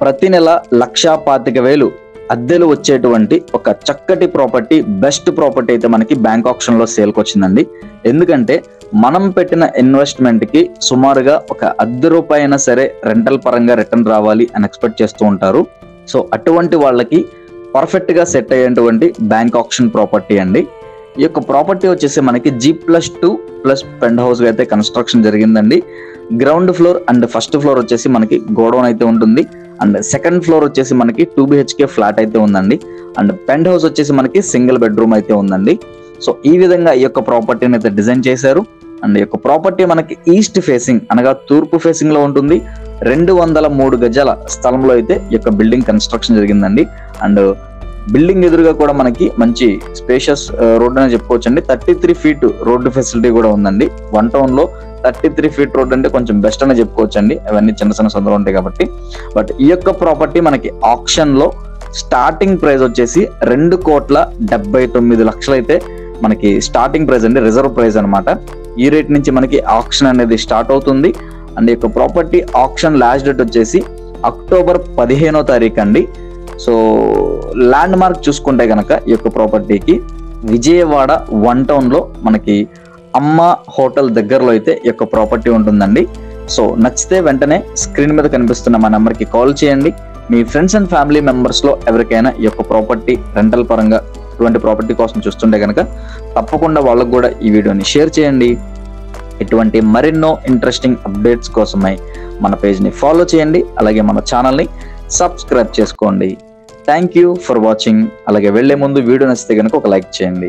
ప్రతి నెల 1,25,000 అద్దెలు వచ్చేటువంటి ఒక చక్కటి ప్రాపర్టీ, బెస్ట్ ప్రాపర్టీ అయితే మనకి బ్యాంక్ ఆప్షన్ లో సేల్కి వచ్చిందండి. ఎందుకంటే మనం పెట్టిన ఇన్వెస్ట్మెంట్ కి సుమారుగా ఒక ₹10 అయినా సరే రెంటల్ పరంగా రిటర్న్ రావాలి అని ఎక్స్పెక్ట్ చేస్తూ ఉంటారు. సో అటువంటి వాళ్ళకి పర్ఫెక్ట్ గా సెట్ అయ్యేటువంటి బ్యాంక్ ఆప్షన్ ప్రాపర్టీ అండి. ఈ యొక్క ప్రాపర్టీ వచ్చేసి మనకి G+2+ పెంట్ హౌస్ అయితే కన్స్ట్రక్షన్ జరిగిందండి. Ground floor and first floor వచ్చేసి మనకి గోడౌన్ అయితే ఉంటుంది. అండ్ సెకండ్ ఫ్లోర్ వచ్చేసి మనకి 2 BHK ఫ్లాట్ అయితే ఉందండి. అండ్ పెంట్ హౌస్ వచ్చేసి మనకి సింగిల్ బెడ్రూమ్ అయితే ఉందండి. సో ఈ విధంగా ఈ యొక్క ప్రాపర్టీని అయితే డిజైన్ చేశారు. అండ్ ఈ యొక్క ప్రాపర్టీ మనకి ఈస్ట్ ఫేసింగ్ అనగా తూర్పు ఫేసింగ్ లో ఉంటుంది. 203 గజాల స్థలంలో అయితే ఈ యొక్క బిల్డింగ్ కన్స్ట్రక్షన్ జరిగిందండి. అండ్ బిల్డింగ్ ఎదురుగా కూడా మనకి మంచి స్పేషియస్ రోడ్ అని చెప్పుకోవచ్చు అండి. 33 ఫీట్ రోడ్డు ఫెసిలిటీ కూడా ఉందండి. 1 టౌన్ లో 33 ఫీట్ రోడ్ అంటే కొంచెం బెస్ట్ అని చెప్పుకోవచ్చు అండి. అవన్నీ చిన్న చిన్న సందులు ఉంటాయి కాబట్టి. బట్ ఈ యొక్క ప్రాపర్టీ మనకి ఆప్షన్ లో స్టార్టింగ్ ప్రైస్ వచ్చేసి 2,79,00,000 అయితే మనకి స్టార్టింగ్ ప్రైస్ అండి, రిజర్వ్ ప్రైస్ అనమాట. ఈ రేట్ నుంచి మనకి ఆప్షన్ అనేది స్టార్ట్ అవుతుంది. అండ్ ఈ యొక్క ప్రాపర్టీ ఆప్షన్ లాస్ట్ డేట్ వచ్చేసి అక్టోబర్ 15వ తారీఖు అండి. సో ల్యాండ్ మార్క్ చూసుకుంటే కనుక ఈ యొక్క ప్రాపర్టీకి విజయవాడ 1 టౌన్ లో మనకి అమ్మ హోటల్ దగ్గరలో అయితే ఈ యొక్క ప్రాపర్టీ ఉంటుందండి. సో నచ్చితే వెంటనే స్క్రీన్ మీద కనిపిస్తున్న మా నెంబర్కి కాల్ చేయండి. మీ ఫ్రెండ్స్ అండ్ ఫ్యామిలీ మెంబర్స్ లో ఎవరికైనా ఈ యొక్క ప్రాపర్టీ రెంటల్ పరంగా ఇటువంటి ప్రాపర్టీ కోసం చూస్తుంటే కనుక తప్పకుండా వాళ్ళకు కూడా ఈ వీడియోని షేర్ చేయండి. ఇటువంటి మరెన్నో ఇంట్రెస్టింగ్ అప్డేట్స్ కోసమై మన పేజ్ని ఫాలో చేయండి. అలాగే మన ఛానల్ని సబ్స్క్రైబ్ చేసుకోండి. Thank you for watching. అలాగే వెళ్లే ముందు వీడియో నచ్చితే కనుక ఒక లైక్ చేయండి.